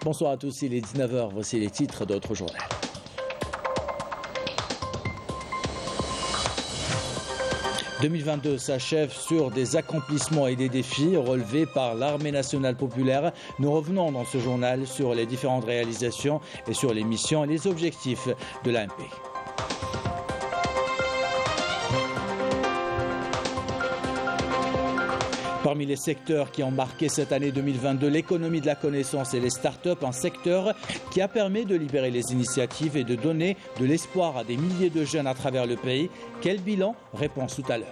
Bonsoir à tous, il est 19h, voici les titres d'autres journaux. « 2022 s'achève sur des accomplissements et des défis relevés par l'Armée nationale populaire. Nous revenons dans ce journal sur les différentes réalisations et sur les missions et les objectifs de l'ANP. Parmi les secteurs qui ont marqué cette année 2022, l'économie de la connaissance et les start-up, un secteur qui a permis de libérer les initiatives et de donner de l'espoir à des milliers de jeunes à travers le pays. Quel bilan? Réponse tout à l'heure.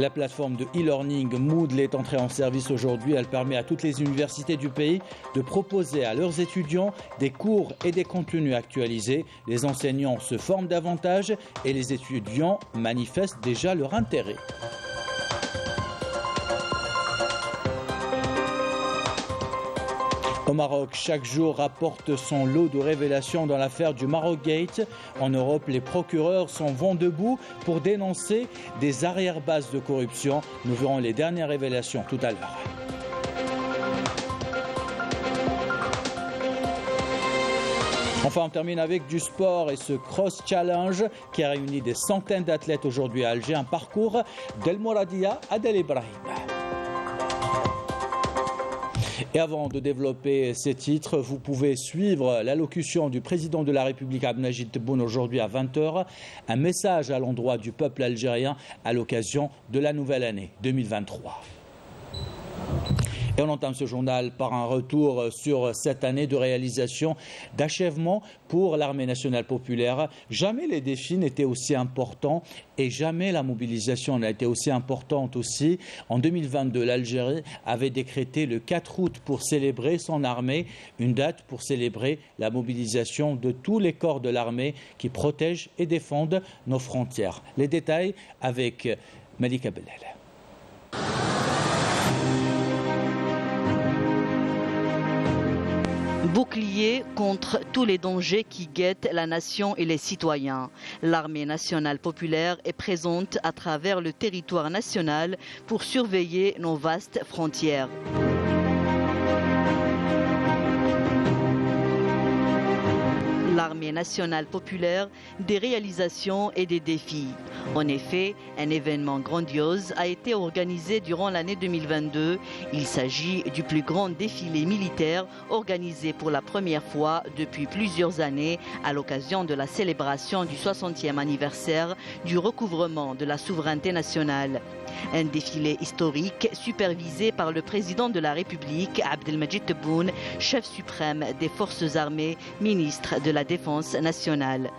La plateforme de e-learning Moodle est entrée en service aujourd'hui. Elle permet à toutes les universités du pays de proposer à leurs étudiants des cours et des contenus actualisés. Les enseignants se forment davantage et les étudiants manifestent déjà leur intérêt. Au Maroc, chaque jour rapporte son lot de révélations dans l'affaire du Marocgate. En Europe, les procureurs sont vent debout pour dénoncer des arrière-bases de corruption. Nous verrons les dernières révélations tout à l'heure. Enfin, on termine avec du sport et ce Cross Challenge qui a réuni des centaines d'athlètes aujourd'hui à Alger. Un parcours d'El Mouradia à Del Ibrahim. Et avant de développer ces titres, vous pouvez suivre l'allocution du président de la République Abdelmadjid Tebboune aujourd'hui à 20h. Un message à l'endroit du peuple algérien à l'occasion de la nouvelle année 2023. Et on entame ce journal par un retour sur cette année de réalisation, d'achèvement pour l'Armée nationale populaire. Jamais les défis n'étaient aussi importants et jamais la mobilisation n'a été aussi importante aussi. En 2022, l'Algérie avait décrété le 4 août pour célébrer son armée, une date pour célébrer la mobilisation de tous les corps de l'armée qui protègent et défendent nos frontières. Les détails avec Malika Bellel. Bouclier contre tous les dangers qui guettent la nation et les citoyens. L'Armée nationale populaire est présente à travers le territoire national pour surveiller nos vastes frontières. L'Armée nationale populaire, des réalisations et des défis. En effet, un événement grandiose a été organisé durant l'année 2022. Il s'agit du plus grand défilé militaire organisé pour la première fois depuis plusieurs années à l'occasion de la célébration du 60e anniversaire du recouvrement de la souveraineté nationale. Un défilé historique supervisé par le président de la République, Abdelmadjid Tebboune, chef suprême des forces armées, ministre de la Défense nationale.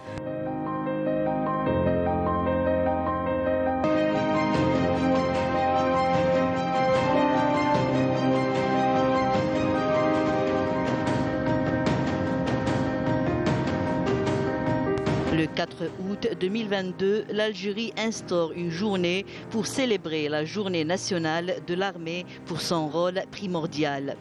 Le 4 août 2022, l'Algérie instaure une journée pour célébrer la journée nationale de l'armée pour son rôle primordial.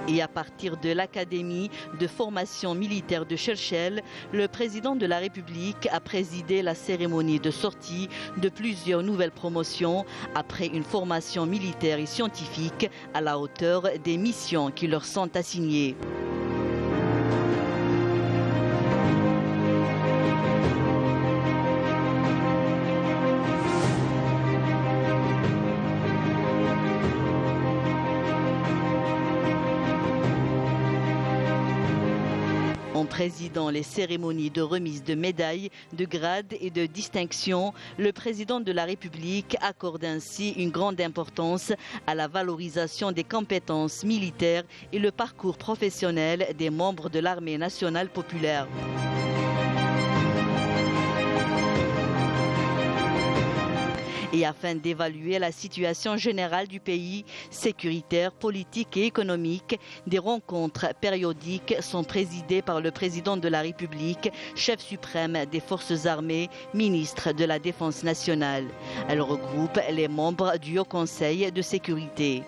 Et à partir de l'Académie de formation militaire de Cherchell, le président de la République a présidé la cérémonie de sortie de plusieurs nouvelles promotions après une formation militaire et scientifique à la hauteur des missions qui leur sont assignées. En présidant les cérémonies de remise de médailles, de grades et de distinctions, le président de la République accorde ainsi une grande importance à la valorisation des compétences militaires et le parcours professionnel des membres de l'Armée nationale populaire. Et afin d'évaluer la situation générale du pays, sécuritaire, politique et économique, des rencontres périodiques sont présidées par le président de la République, chef suprême des forces armées, ministre de la Défense nationale. Elle regroupe les membres du Haut Conseil de sécurité.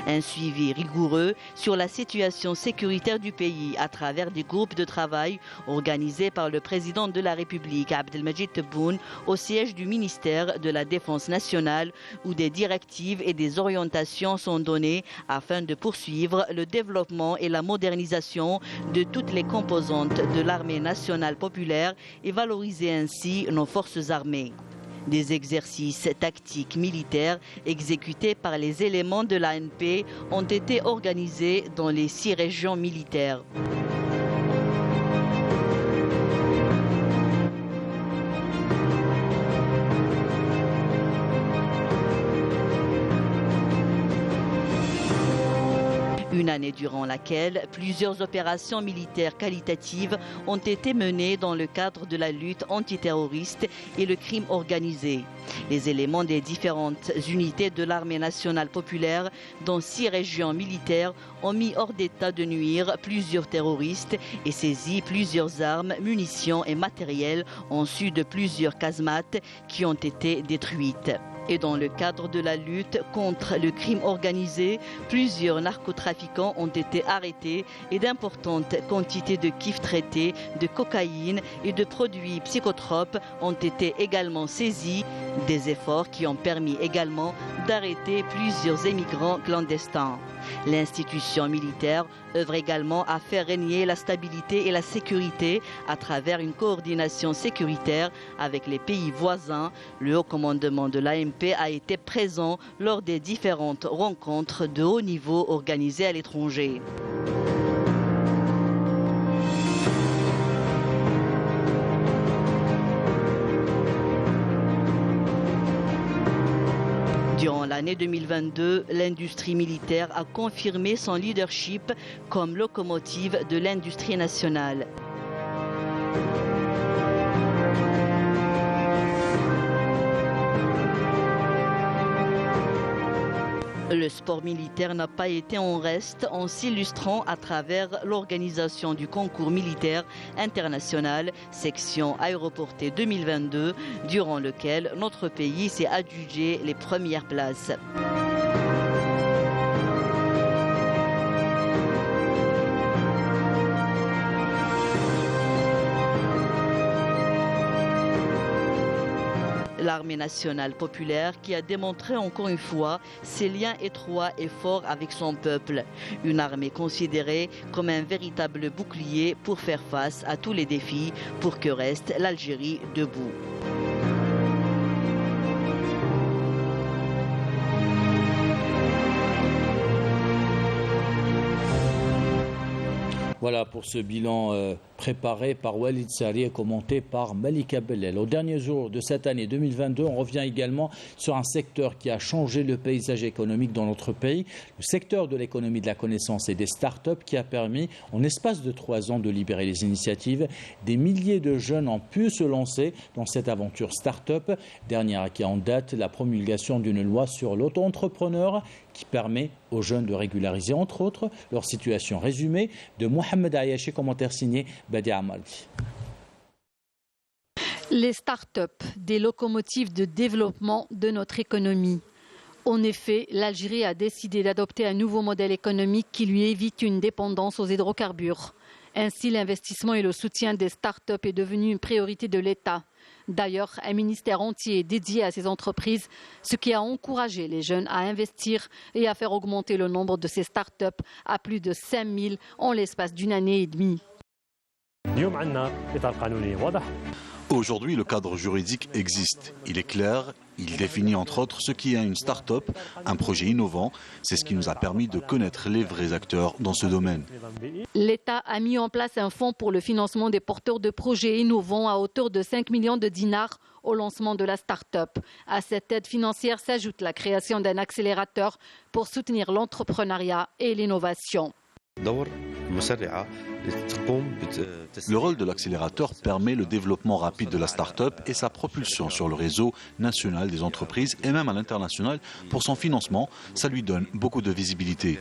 Un suivi rigoureux sur la situation sécuritaire du pays à travers des groupes de travail organisés par le président de la République, Abdelmajid Tebboune, au siège du ministère de la Défense nationale, où des directives et des orientations sont données afin de poursuivre le développement et la modernisation de toutes les composantes de l'armée nationale populaire et valoriser ainsi nos forces armées. Des exercices tactiques militaires exécutés par les éléments de l'ANP ont été organisés dans les 6 régions militaires. Une année durant laquelle plusieurs opérations militaires qualitatives ont été menées dans le cadre de la lutte antiterroriste et le crime organisé. Les éléments des différentes unités de l'armée nationale populaire dans 6 régions militaires ont mis hors d'état de nuire plusieurs terroristes et saisi plusieurs armes, munitions et matériels en su de plusieurs casemates qui ont été détruites. Et dans le cadre de la lutte contre le crime organisé, plusieurs narcotrafiquants ont été arrêtés et d'importantes quantités de kiff traités, de cocaïne et de produits psychotropes ont été également saisis. Des efforts qui ont permis également d'arrêter plusieurs émigrants clandestins. L'institution militaire œuvre également à faire régner la stabilité et la sécurité à travers une coordination sécuritaire avec les pays voisins. Le haut commandement de l'ANP a été présent lors des différentes rencontres de haut niveau organisées à l'étranger. Durant l'année 2022, l'industrie militaire a confirmé son leadership comme locomotive de l'industrie nationale. Le sport militaire n'a pas été en reste en s'illustrant à travers l'organisation du concours militaire international section aéroportée 2022, durant lequel notre pays s'est adjugé les premières places. L'armée nationale populaire qui a démontré encore une fois ses liens étroits et forts avec son peuple. Une armée considérée comme un véritable bouclier pour faire face à tous les défis pour que reste l'Algérie debout. Voilà pour ce bilan préparé par Walid Sari et commenté par Malika Bellel. Au dernier jour de cette année 2022, on revient également sur un secteur qui a changé le paysage économique dans notre pays, le secteur de l'économie de la connaissance et des start-up qui a permis, en espace de 3 ans, de libérer les initiatives. Des milliers de jeunes ont pu se lancer dans cette aventure start-up. Dernière qui en date, la promulgation d'une loi sur l'auto-entrepreneur qui permet aux jeunes de régulariser, entre autres, leur situation. Résumée de Mohamed Ayachi, commentaire signé Badia Amaldi. Les start-up, des locomotives de développement de notre économie. En effet, l'Algérie a décidé d'adopter un nouveau modèle économique qui lui évite une dépendance aux hydrocarbures. Ainsi, l'investissement et le soutien des start-up est devenu une priorité de l'État. D'ailleurs, un ministère entier est dédié à ces entreprises, ce qui a encouragé les jeunes à investir et à faire augmenter le nombre de ces start-up à plus de 5000 en l'espace d'une année et demie. Aujourd'hui, le cadre juridique existe. Il est clair, il définit entre autres ce qui est une start-up, un projet innovant. C'est ce qui nous a permis de connaître les vrais acteurs dans ce domaine. L'État a mis en place un fonds pour le financement des porteurs de projets innovants à hauteur de 5 millions de dinars au lancement de la start-up. À cette aide financière s'ajoute la création d'un accélérateur pour soutenir l'entrepreneuriat et l'innovation. Le rôle de l'accélérateur permet le développement rapide de la start-up et sa propulsion sur le réseau national des entreprises et même à l'international. Pour son financement, ça lui donne beaucoup de visibilité.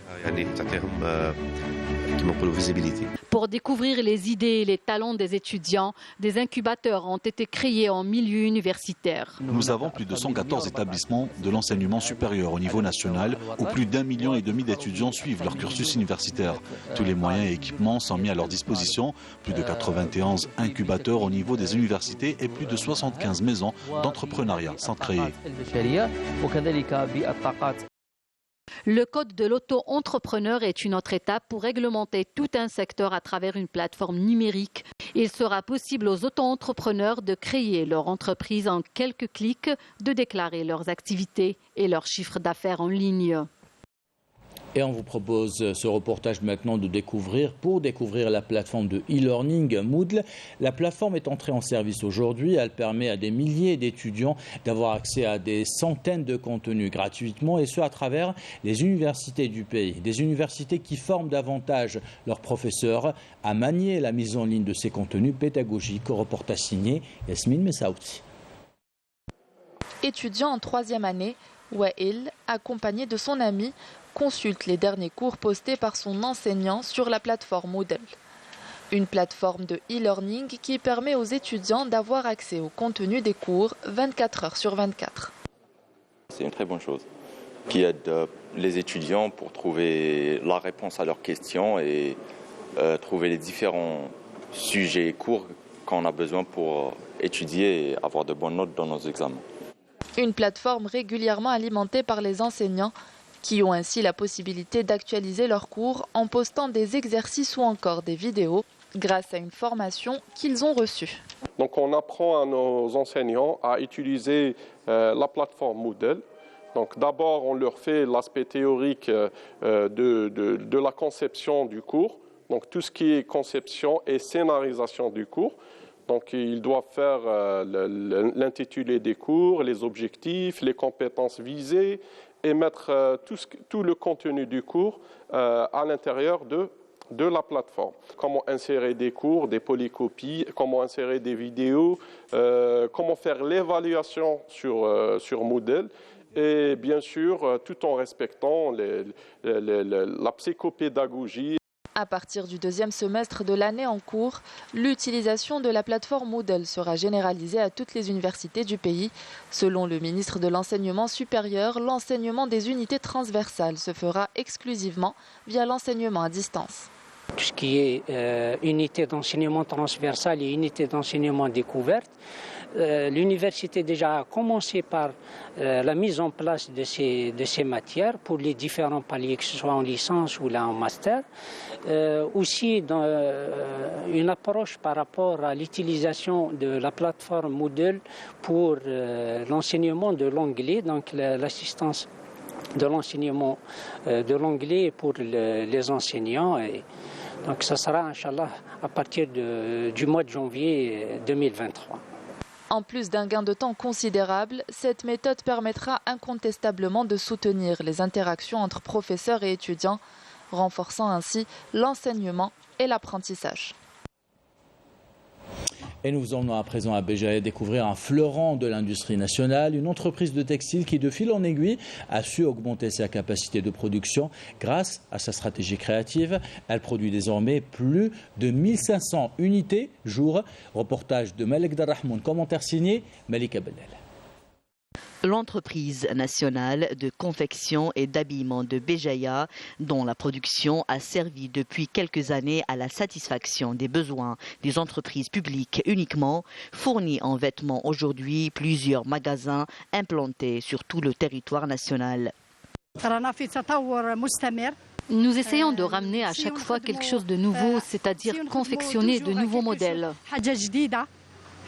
Pour découvrir les idées et les talents des étudiants, des incubateurs ont été créés en milieu universitaire. Nous avons plus de 114 établissements de l'enseignement supérieur au niveau national où plus d'1,5 million d'étudiants suivent leur cursus universitaire. Tous les moyens et équipements sont mis à leur disposition. Plus de 91 incubateurs au niveau des universités et plus de 75 maisons d'entrepreneuriat sont créées. Le code de l'auto-entrepreneur est une autre étape pour réglementer tout un secteur à travers une plateforme numérique. Il sera possible aux auto-entrepreneurs de créer leur entreprise en quelques clics, de déclarer leurs activités et leurs chiffres d'affaires en ligne. Et on vous propose ce reportage maintenant pour découvrir la plateforme de e-learning Moodle. La plateforme est entrée en service aujourd'hui. Elle permet à des milliers d'étudiants d'avoir accès à des centaines de contenus gratuitement et ce à travers les universités du pays. Des universités qui forment davantage leurs professeurs à manier la mise en ligne de ces contenus pédagogiques. Reportage signé Yasmine Messaouti. Étudiant en 3e année, Wael, accompagné de son ami, consulte les derniers cours postés par son enseignant sur la plateforme Moodle. Une plateforme de e-learning qui permet aux étudiants d'avoir accès au contenu des cours 24 heures sur 24. C'est une très bonne chose qui aide les étudiants pour trouver la réponse à leurs questions et trouver les différents sujets et cours qu'on a besoin pour étudier et avoir de bonnes notes dans nos examens. Une plateforme régulièrement alimentée par les enseignants qui ont ainsi la possibilité d'actualiser leurs cours en postant des exercices ou encore des vidéos grâce à une formation qu'ils ont reçue. Donc on apprend à nos enseignants à utiliser la plateforme Moodle. Donc d'abord on leur fait l'aspect théorique de la conception du cours, donc tout ce qui est conception et scénarisation du cours. Donc ils doivent faire l'intitulé des cours, les objectifs, les compétences visées et mettre tout le contenu du cours à l'intérieur de la plateforme. Comment insérer des cours, des polycopies, comment insérer des vidéos, comment faire l'évaluation sur Moodle et bien sûr tout en respectant la psychopédagogie. À partir du 2e semestre de l'année en cours, l'utilisation de la plateforme Moodle sera généralisée à toutes les universités du pays. Selon le ministre de l'Enseignement supérieur, l'enseignement des unités transversales se fera exclusivement via l'enseignement à distance. Tout ce qui est unité d'enseignement transversal et unité d'enseignement découverte, l'université déjà a commencé par la mise en place de ces matières pour les différents paliers, que ce soit en licence ou là en master. Aussi dans une approche par rapport à l'utilisation de la plateforme Moodle pour l'enseignement de l'anglais, donc l'assistance de l'enseignement de l'anglais pour les enseignants. Et donc ça sera, Inch'Allah, à partir du mois de janvier 2023. En plus d'un gain de temps considérable, cette méthode permettra incontestablement de soutenir les interactions entre professeurs et étudiants, renforçant ainsi l'enseignement et l'apprentissage. Et nous emmenons à présent à Béjaïa découvrir un fleuron de l'industrie nationale, une entreprise de textile qui, de fil en aiguille, a su augmenter sa capacité de production grâce à sa stratégie créative. Elle produit désormais plus de 1500 unités jour. Reportage de Malek Darrahmoun, commentaire signé Malika Bellel. L'entreprise nationale de confection et d'habillement de Béjaïa, dont la production a servi depuis quelques années à la satisfaction des besoins des entreprises publiques uniquement, fournit en vêtements aujourd'hui plusieurs magasins implantés sur tout le territoire national. Nous essayons de ramener à chaque fois quelque chose de nouveau, c'est-à-dire confectionner de nouveaux modèles.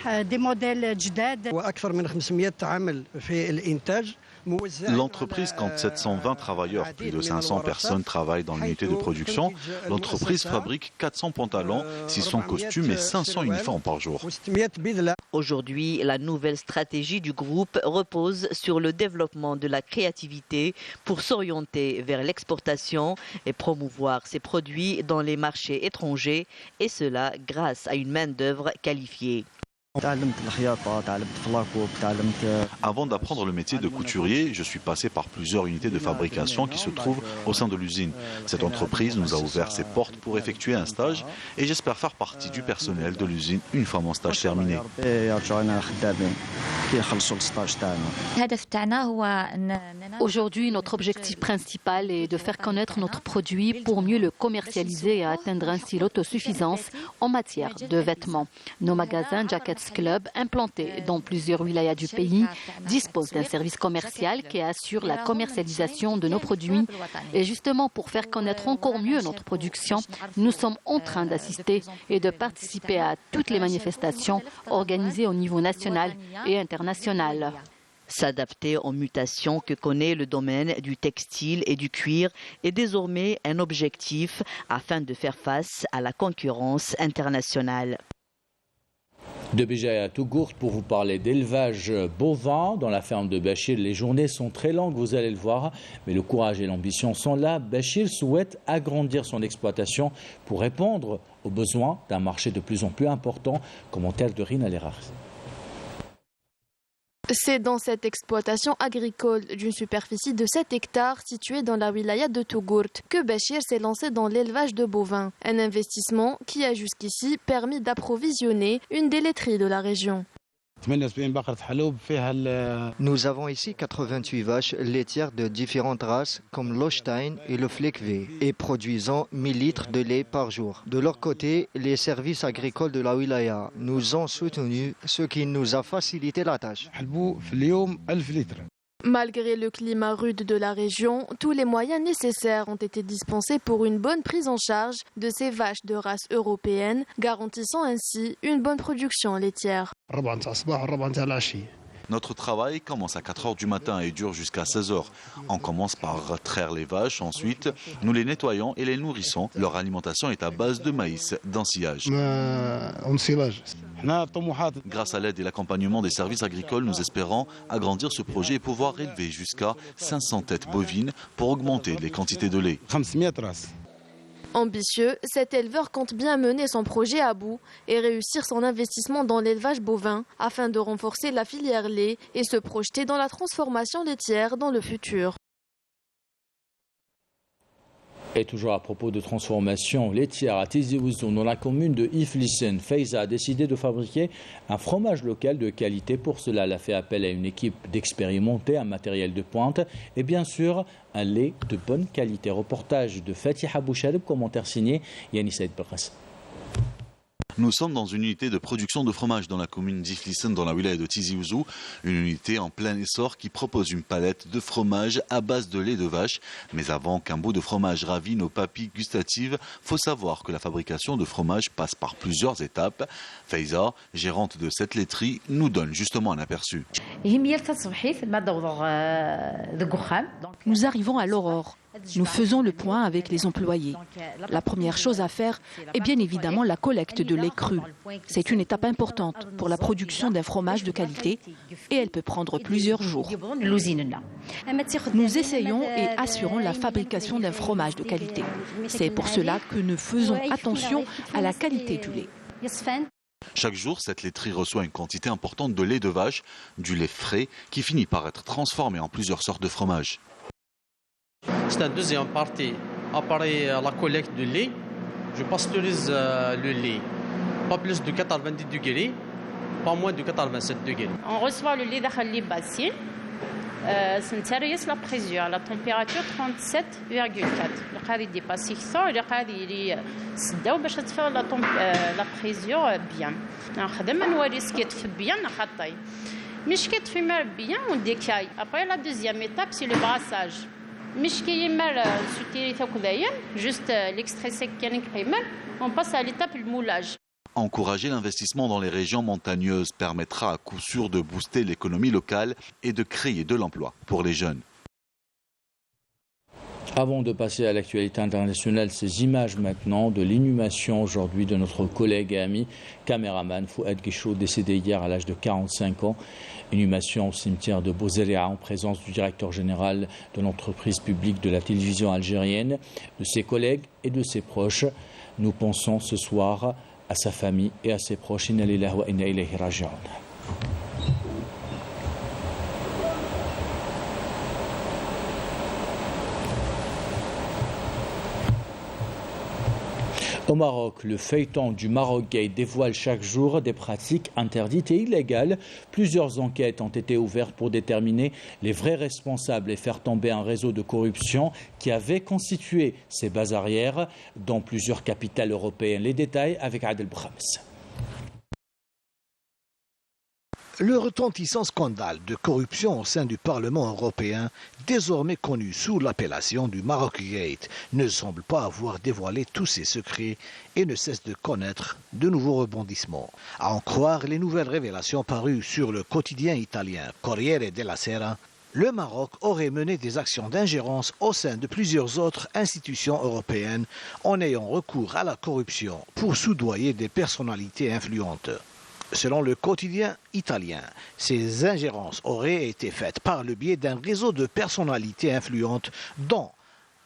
دي موديل جداد واكثر من 500 عامل في الانتاج L'entreprise compte 720 travailleurs, plus de 500 personnes travaillent dans l'unité de production. L'entreprise fabrique 400 pantalons, 600 costumes et 500 uniformes par jour. Aujourd'hui, la nouvelle stratégie du groupe repose sur le développement de la créativité pour s'orienter vers l'exportation et promouvoir ses produits dans les marchés étrangers, et cela grâce à une main-d'œuvre qualifiée. Avant d'apprendre le métier de couturier, je suis passé par plusieurs unités de fabrication qui se trouvent au sein de l'usine. Cette entreprise nous a ouvert ses portes pour effectuer un stage et j'espère faire partie du personnel de l'usine une fois mon stage terminé. Aujourd'hui, notre objectif principal est de faire connaître notre produit pour mieux le commercialiser et atteindre ainsi l'autosuffisance en matière de vêtements. Nos magasins Jackets Club, implantés dans plusieurs wilayas du pays, disposent d'un service commercial qui assure la commercialisation de nos produits. Et justement, pour faire connaître encore mieux notre production, nous sommes en train d'assister et de participer à toutes les manifestations organisées au niveau national et international. S'adapter aux mutations que connaît le domaine du textile et du cuir est désormais un objectif afin de faire face à la concurrence internationale. De Béjaïa à Tougourt pour vous parler d'élevage bovin dans la ferme de Bachir. Les journées sont très longues, vous allez le voir, mais le courage et l'ambition sont là. Bachir souhaite agrandir son exploitation pour répondre aux besoins d'un marché de plus en plus important. Commentaire de Rina Lerar. C'est dans cette exploitation agricole d'une superficie de 7 hectares située dans la wilaya de Tougourt que Bachir s'est lancé dans l'élevage de bovins. Un investissement qui a jusqu'ici permis d'approvisionner une des laiteries de la région. Nous avons ici 88 vaches laitières de différentes races comme l'Holstein et le Fleckvieh et produisant 1000 litres de lait par jour. De leur côté, les services agricoles de la wilaya nous ont soutenus, ce qui nous a facilité la tâche. Malgré le climat rude de la région, tous les moyens nécessaires ont été dispensés pour une bonne prise en charge de ces vaches de race européenne, garantissant ainsi une bonne production laitière. Notre travail commence à 4 h du matin et dure jusqu'à 16 h. On commence par traire les vaches, ensuite nous les nettoyons et les nourrissons. Leur alimentation est à base de maïs, d'ensillage. Grâce à l'aide et l'accompagnement des services agricoles, nous espérons agrandir ce projet et pouvoir élever jusqu'à 500 têtes bovines pour augmenter les quantités de lait. Ambitieux, cet éleveur compte bien mener son projet à bout et réussir son investissement dans l'élevage bovin afin de renforcer la filière lait et se projeter dans la transformation laitière dans le futur. Et toujours à propos de transformation laitière à Tizi Ouzou, dans la commune de Iflissen, Faiza a décidé de fabriquer un fromage local de qualité. Pour cela, elle a fait appel à une équipe d'expérimentés, un matériel de pointe et bien sûr un lait de bonne qualité. Reportage de Fatiha Bouchaleb, commentaire signé Yannis Saïd Bakras. Nous sommes dans une unité de production de fromage dans la commune d'Iflissen, dans la wilaya de Tizi Ouzou, une unité en plein essor qui propose une palette de fromage à base de lait de vache. Mais avant qu'un bout de fromage ravit nos papilles gustatives, faut savoir que la fabrication de fromage passe par plusieurs étapes. Faiza, gérante de cette laiterie, nous donne justement un aperçu. Nous arrivons à l'aurore. Nous faisons le point avec les employés. La première chose à faire est bien évidemment la collecte de lait cru. C'est une étape importante pour la production d'un fromage de qualité et elle peut prendre plusieurs jours. Nous essayons et assurons la fabrication d'un fromage de qualité. C'est pour cela que nous faisons attention à la qualité du lait. Chaque jour, cette laiterie reçoit une quantité importante de lait de vache, du lait frais, qui finit par être transformé en plusieurs sortes de fromages. C'est la deuxième partie. Après la collecte de lait, je pasteurise le lait. Pas plus de 90 degrés, pas moins de 87 degrés. On reçoit le lait dans les bassines. C'est la pression, la température 37,4. Le qadi dépasse 600, le qadi il s'dao باش تفعل la pression bien. نخدم نوري سكيت bien نخطي. مش كيتفي bien on décaille. Après la deuxième étape c'est le brassage. مش كيمال سوتيري ثوك داير juste l'extrait sec كان كيمال on passe à l'étape le moulage. Encourager l'investissement dans les régions montagneuses permettra à coup sûr de booster l'économie locale et de créer de l'emploi pour les jeunes. Avant de passer à l'actualité internationale, ces images maintenant de l'inhumation aujourd'hui de notre collègue et ami caméraman Fouad Guichou, décédé hier à l'âge de 45 ans. Inhumation au cimetière de Bouzeria en présence du directeur général de l'entreprise publique de la télévision algérienne, de ses collègues et de ses proches. Nous pensons ce soir à sa famille et à ses proches. Inna lillahi wa inna ilayhi raji'un. Au Maroc, le feuilleton du Maroc Gate dévoile chaque jour des pratiques interdites et illégales. Plusieurs enquêtes ont été ouvertes pour déterminer les vrais responsables et faire tomber un réseau de corruption qui avait constitué ces bases arrières dans plusieurs capitales européennes. Les détails avec Adel Boukhams. Le retentissant scandale de corruption au sein du Parlement européen, désormais connu sous l'appellation du Maroc Gate, ne semble pas avoir dévoilé tous ses secrets et ne cesse de connaître de nouveaux rebondissements. À en croire les nouvelles révélations parues sur le quotidien italien Corriere della Sera, le Maroc aurait mené des actions d'ingérence au sein de plusieurs autres institutions européennes en ayant recours à la corruption pour soudoyer des personnalités influentes. Selon le quotidien italien, ces ingérences auraient été faites par le biais d'un réseau de personnalités influentes dont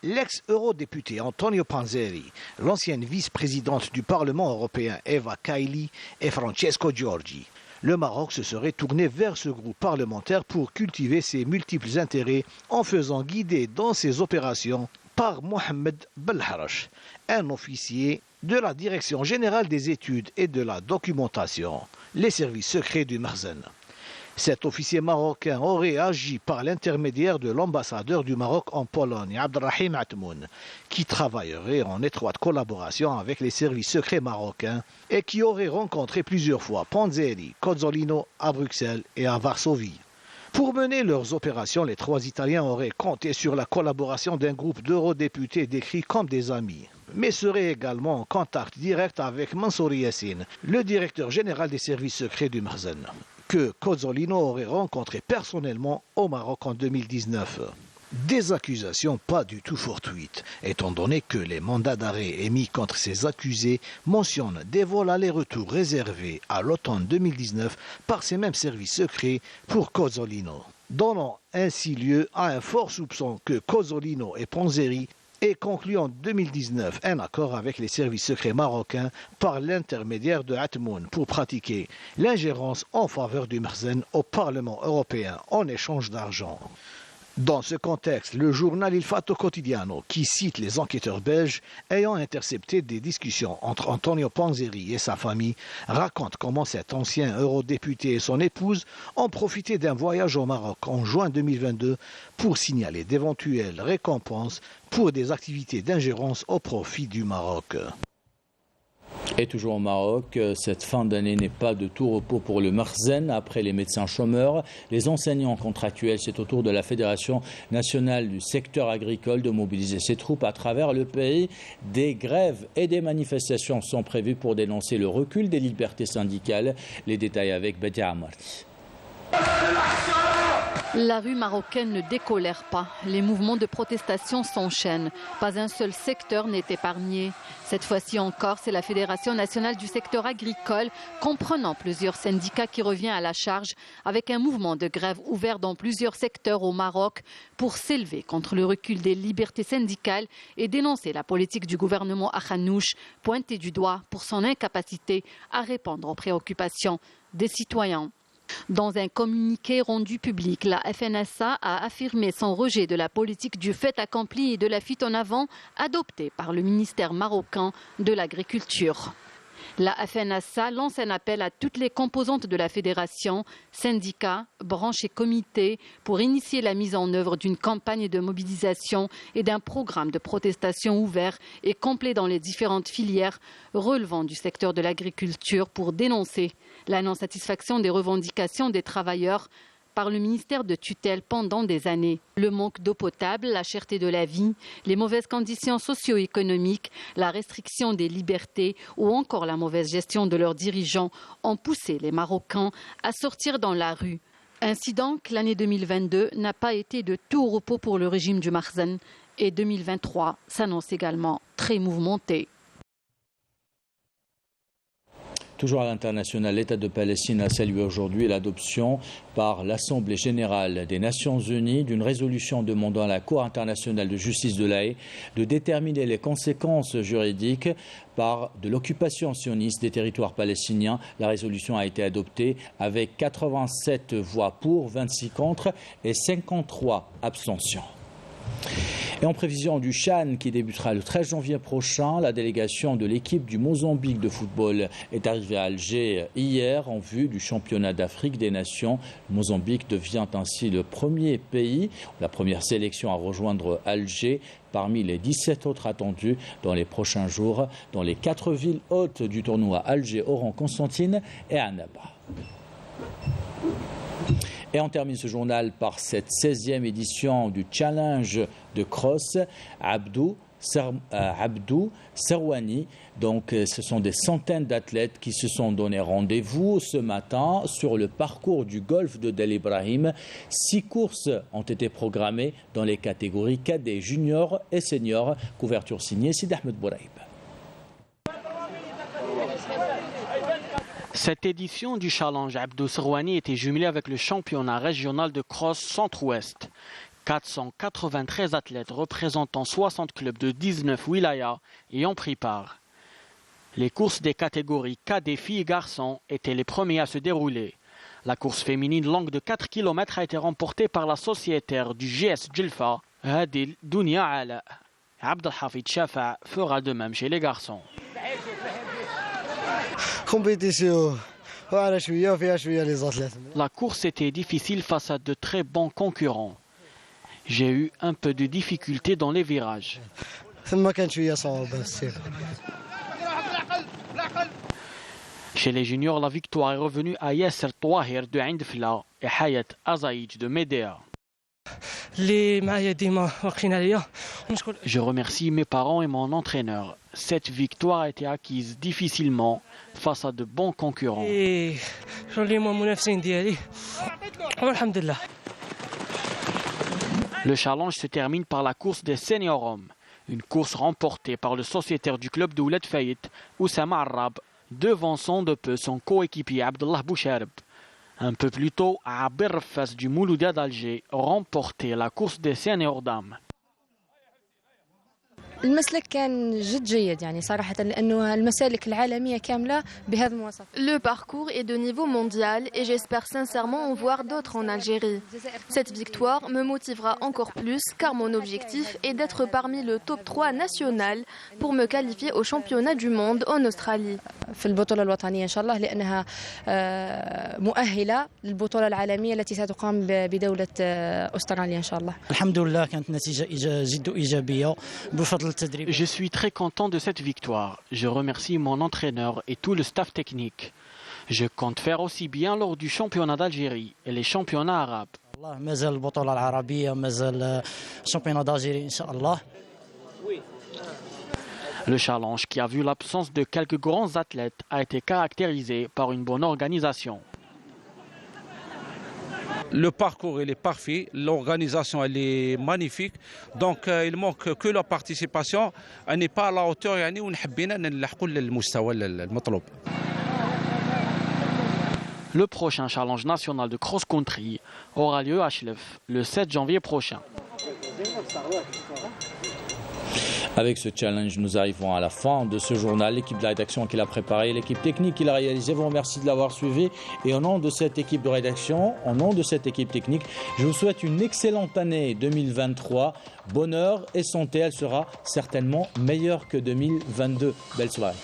l'ex-eurodéputé Antonio Panzeri, l'ancienne vice-présidente du Parlement européen Eva Kaili et Francesco Giorgi. Le Maroc se serait tourné vers ce groupe parlementaire pour cultiver ses multiples intérêts en faisant guider dans ses opérations par Mohamed Belharash, un officier de la Direction générale des études et de la documentation, les services secrets du Makhzen. Cet officier marocain aurait agi par l'intermédiaire de l'ambassadeur du Maroc en Pologne, Abdelrahim Atmoun, qui travaillerait en étroite collaboration avec les services secrets marocains et qui aurait rencontré plusieurs fois Panzeri, Cozzolino à Bruxelles et à Varsovie. Pour mener leurs opérations, les trois Italiens auraient compté sur la collaboration d'un groupe d'eurodéputés décrits comme des amis, mais seraient également en contact direct avec Mansour Yassine, le directeur général des services secrets du Makhzen, que Cozzolino aurait rencontré personnellement au Maroc en 2019. Des accusations pas du tout fortuites, étant donné que les mandats d'arrêt émis contre ces accusés mentionnent des vols aller-retour réservés à l'automne 2019 par ces mêmes services secrets pour Cozzolino, donnant ainsi lieu à un fort soupçon que Cozzolino et Panzeri aient conclu en 2019 un accord avec les services secrets marocains par l'intermédiaire de Atmoun pour pratiquer l'ingérence en faveur du Makhzen au Parlement européen en échange d'argent. Dans ce contexte, le journal Il Fatto Quotidiano, qui cite les enquêteurs belges ayant intercepté des discussions entre Antonio Panzeri et sa famille, raconte comment cet ancien eurodéputé et son épouse ont profité d'un voyage au Maroc en juin 2022 pour signaler d'éventuelles récompenses pour des activités d'ingérence au profit du Maroc. Et toujours au Maroc, cette fin d'année n'est pas de tout repos pour le Makhzen. Après les médecins chômeurs, les enseignants contractuels, c'est au tour de la Fédération nationale du secteur agricole de mobiliser ses troupes à travers le pays. Des grèves et des manifestations sont prévues pour dénoncer le recul des libertés syndicales. Les détails avec Badia Amarti. La rue marocaine ne décolère pas. Les mouvements de protestation s'enchaînent. Pas un seul secteur n'est épargné. Cette fois-ci encore, c'est la Fédération nationale du secteur agricole, comprenant plusieurs syndicats, qui revient à la charge avec un mouvement de grève ouvert dans plusieurs secteurs au Maroc pour s'élever contre le recul des libertés syndicales et dénoncer la politique du gouvernement Akhanouch, pointé du doigt pour son incapacité à répondre aux préoccupations des citoyens. Dans un communiqué rendu public, la FNSA a affirmé son rejet de la politique du fait accompli et de la fuite en avant adoptée par le ministère marocain de l'Agriculture. La FNSA lance un appel à toutes les composantes de la fédération, syndicats, branches et comités pour initier la mise en œuvre d'une campagne de mobilisation et d'un programme de protestation ouvert et complet dans les différentes filières relevant du secteur de l'agriculture pour dénoncer la non-satisfaction des revendications des travailleurs par le ministère de tutelle pendant des années. Le manque d'eau potable, la cherté de la vie, les mauvaises conditions socio-économiques, la restriction des libertés ou encore la mauvaise gestion de leurs dirigeants ont poussé les Marocains à sortir dans la rue. Ainsi donc, l'année 2022 n'a pas été de tout repos pour le régime du Makhzen et 2023 s'annonce également très mouvementé. Toujours à l'international, l'État de Palestine a salué aujourd'hui l'adoption par l'Assemblée générale des Nations unies d'une résolution demandant à la Cour internationale de justice de l'Haye de déterminer les conséquences juridiques de l'occupation sioniste des territoires palestiniens. La résolution a été adoptée avec 87 voix pour, 26 contre et 53 abstentions. Et en prévision du CHAN qui débutera le 13 janvier prochain, la délégation de l'équipe du Mozambique de football est arrivée à Alger hier en vue du championnat d'Afrique des Nations. Le Mozambique devient ainsi le premier pays, la première sélection à rejoindre Alger parmi les 17 autres attendus dans les prochains jours dans les 4 villes hôtes du tournoi: Alger, Oran, Constantine et Annaba. Et on termine ce journal par cette 16e édition du challenge de cross Abdou Serwani. Donc ce sont des centaines d'athlètes qui se sont donné rendez-vous ce matin sur le parcours du golfe de Del Ibrahim. 6 courses ont été programmées dans les catégories cadets, juniors et seniors. Couverture signée Sid Ahmed Bouraïb. Cette édition du challenge Abdou Serwani était jumelée avec le championnat régional de cross Centre-Ouest. 493 athlètes représentant 60 clubs de 19 wilayas y ont pris part. Les courses des catégories cadets, filles et garçons étaient les premiers à se dérouler. La course féminine longue de 4 km a été remportée par la sociétaire du GS Djilfa, Hadil Dounia Ala. Abdelhafid Shafa fera de même chez les garçons. La course était difficile face à de très bons concurrents. J'ai eu un peu de difficulté dans les virages. Chez les juniors, la victoire est revenue à Yasser Touahir de Indfla et Hayat Azaïj de Médéa. Je remercie mes parents et mon entraîneur. Cette victoire a été acquise difficilement face à de bons concurrents. Le challenge se termine par la course des seniors hommes. Une course remportée par le sociétaire du club de Ouled Fayet, Oussama Arab, devançant de peu son coéquipier Abdullah Bouchareb. Un peu plus tôt, Abir Rafas du Mouloudia d'Alger remportait la course des seniors dames. Le parcours est de niveau mondial et j'espère sincèrement en voir d'autres en Algérie. Cette victoire me motivera encore plus car mon objectif est d'être parmi le top 3 national pour me qualifier au championnat du monde en Australie. Je suis très content de cette victoire. Je remercie mon entraîneur et tout le staff technique. Je compte faire aussi bien lors du championnat d'Algérie et les championnats arabes. Le challenge, qui a vu l'absence de quelques grands athlètes, a été caractérisé par une bonne organisation. Le parcours il est parfait, l'organisation elle est magnifique, donc il manque que la participation, elle n'est pas à la hauteur يعني ونحبينا نلحقوا للمستوى المطلوب. Le prochain challenge national de cross-country aura lieu à Chlef le 7 janvier prochain. Avec ce challenge, nous arrivons à la fin de ce journal. L'équipe de la rédaction qui l'a préparé, l'équipe technique qui l'a réalisé, vous remercie de l'avoir suivi. Et au nom de cette équipe de rédaction, au nom de cette équipe technique, je vous souhaite une excellente année 2023. Bonheur et santé, elle sera certainement meilleure que 2022. Belle soirée.